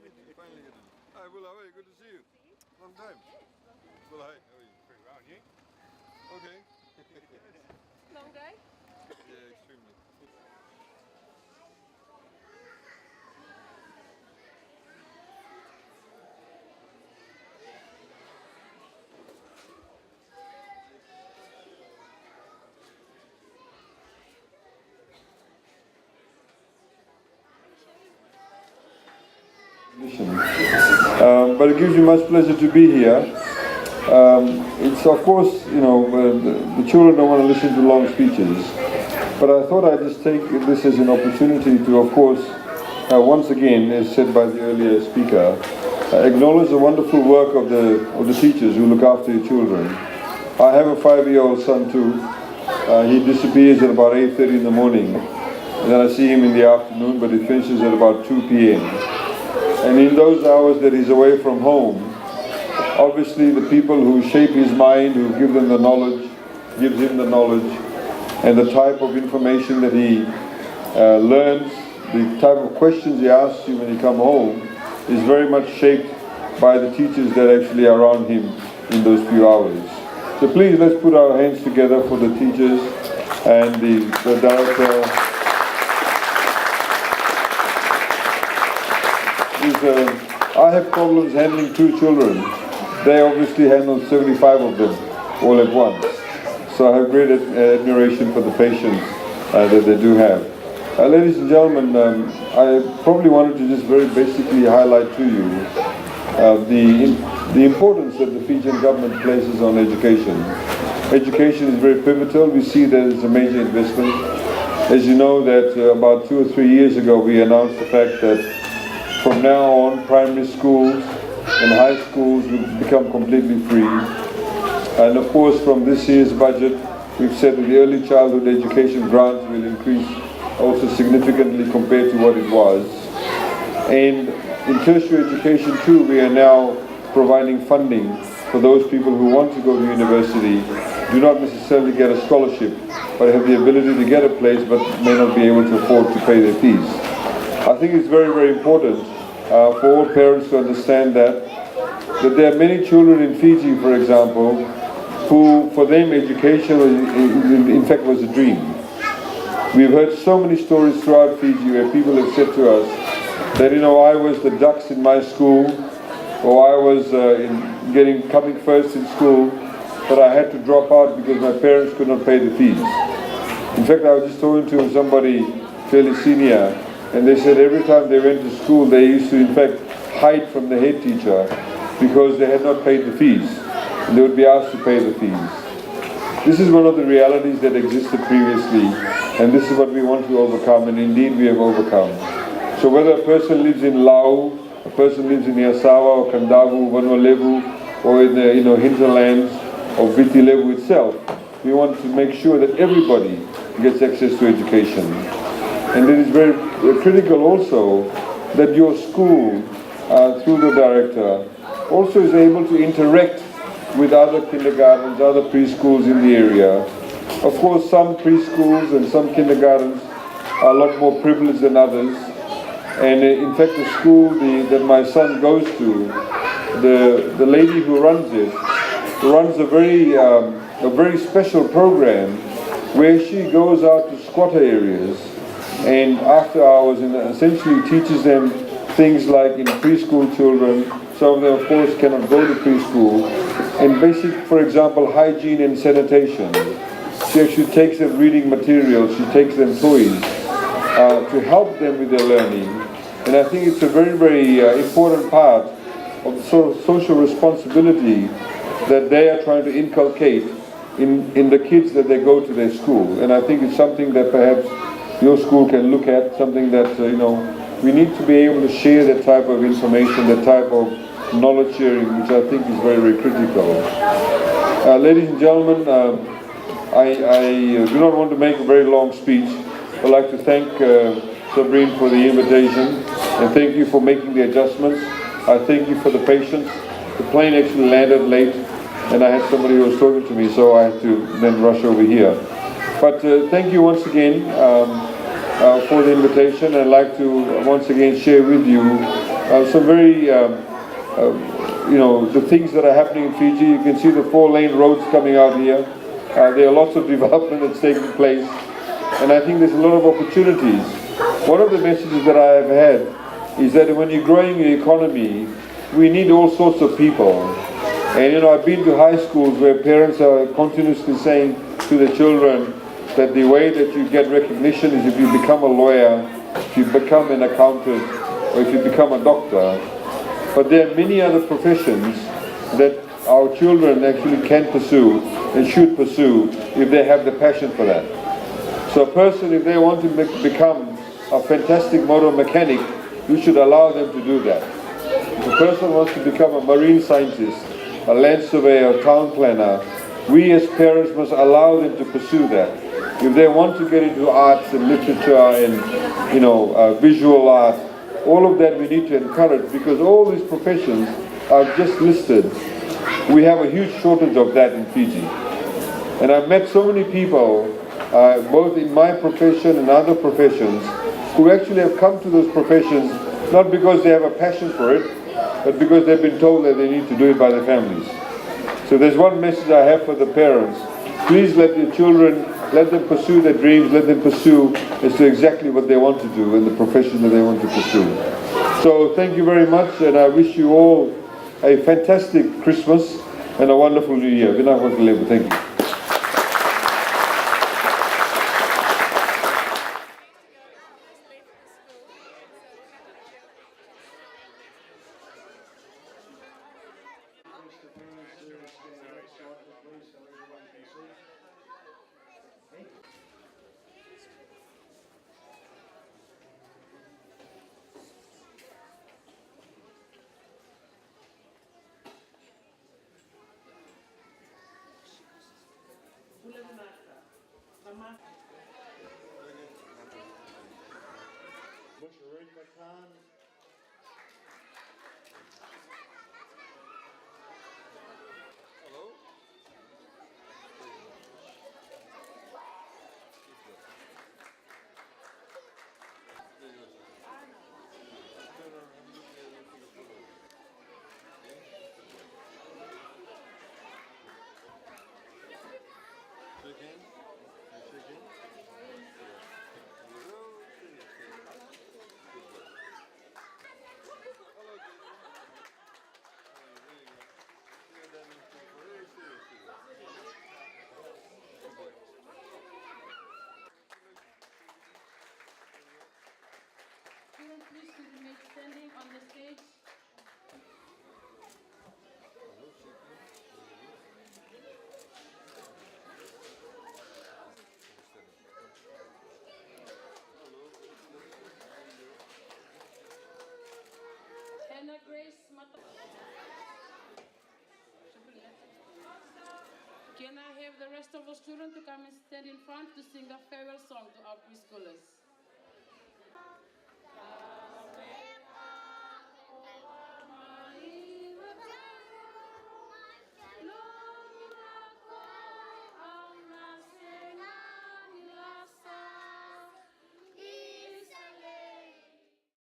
Finally get it. Hi, Will, how are you? Good to see you. Long time. Will, hi. How are you? Pretty well, and you? Okay. Long day? Yeah, extremely. But it gives me much pleasure to be here. It's of course, the children don't want to listen to long speeches, but I thought I'd just take this as an opportunity to, of course, once again, as said by the earlier speaker, acknowledge the wonderful work of the teachers who look after your children. I have a 5-year-old son too. He disappears at about 8:30 in the morning, and then I see him in the afternoon, but it finishes at about 2 p.m. And in those hours that he's away from home, obviously the people who shape his mind, who give him the knowledge, and the type of information that he learns, the type of questions he asks you when you come home, is very much shaped by the teachers that actually are around him in those few hours. So please, let's put our hands together for the teachers and the director. I have problems handling 2 children. They obviously handle 75 of them all at once. So I have great admiration for the patience that they do have. Ladies and gentlemen, I probably wanted to just very basically highlight to you the importance that the Fijian government places on education. Education is very pivotal. We see that it's a major investment. As you know, that about 2 or 3 years ago we announced the fact that from now on, primary schools and high schools will become completely free. And of course, from this year's budget, we've said that the early childhood education grant will increase also significantly compared to what it was. And in tertiary education too, we are now providing funding for those people who want to go to university, do not necessarily get a scholarship, but have the ability to get a place but may not be able to afford to pay their fees. I think it's very, very important for all parents to understand that there are many children in Fiji, for example, who, for them, education in fact was a dream. We've heard so many stories throughout Fiji where people have said to us that, I was the ducks in my school, or I was coming first in school, but I had to drop out because my parents could not pay the fees. In fact, I was just talking to somebody fairly senior, and they said every time they went to school, they used to, in fact, hide from the head teacher because they had not paid the fees, and they would be asked to pay the fees. This is one of the realities that existed previously, and this is what we want to overcome, and indeed we have overcome. So whether a person lives in Lau, a person lives in Yasawa, or Kandavu, Vanuatu, or in the hinterlands of Viti Levu itself, we want to make sure that everybody gets access to education. And it is very critical also that your school, through the director, also is able to interact with other kindergartens, other preschools in the area. Of course, some preschools and some kindergartens are a lot more privileged than others. And in fact, the school that my son goes to, the lady who runs it, runs a very special program where she goes out to squatter areas and after hours and essentially teaches them things like preschool children. Some of them, of course, cannot go to preschool. And basic, for example, hygiene and sanitation. She actually takes them reading materials, she takes them toys to help them with their learning. And I think it's a very, very important part of the sort of social responsibility that they are trying to inculcate in the kids that they go to their school. And I think it's something that perhaps your school can look at, something that, we need to be able to share that type of information, that type of knowledge sharing, which I think is very, very critical. Ladies and gentlemen, I do not want to make a very long speech. I'd like to thank Sabrine for the invitation, and thank you for making the adjustments. I thank you for the patience. The plane actually landed late, and I had somebody who was talking to me, so I had to then rush over here. But thank you once again for the invitation. I'd like to once again share with you some very, the things that are happening in Fiji. You can see the 4-lane roads coming out here. There are lots of development that's taking place, and I think there's a lot of opportunities. One of the messages that I have had is that when you're growing your economy, we need all sorts of people. And I've been to high schools where parents are continuously saying to the children that the way that you get recognition is if you become a lawyer, if you become an accountant, or if you become a doctor. But there are many other professions that our children actually can pursue and should pursue if they have the passion for that. So a person, if they want to become a fantastic motor mechanic, you should allow them to do that. If a person wants to become a marine scientist, a land surveyor, a town planner, we as parents must allow them to pursue that. If they want to get into arts and literature and visual art, all of that we need to encourage, because all these professions are just listed. We have a huge shortage of that in Fiji. And I've met so many people, both in my profession and other professions, who actually have come to those professions not because they have a passion for it, but because they've been told that they need to do it by their families. So there's one message I have for the parents. Please let your children, let them pursue their dreams, let them pursue as to exactly what they want to do and the profession that they want to pursue. So thank you very much, and I wish you all a fantastic Christmas and a wonderful New Year. Thank you. Children, please to remain standing on the stage. Hannah Grace Mata. Can I have the rest of the students to come and stand in front to sing a farewell song to our preschoolers?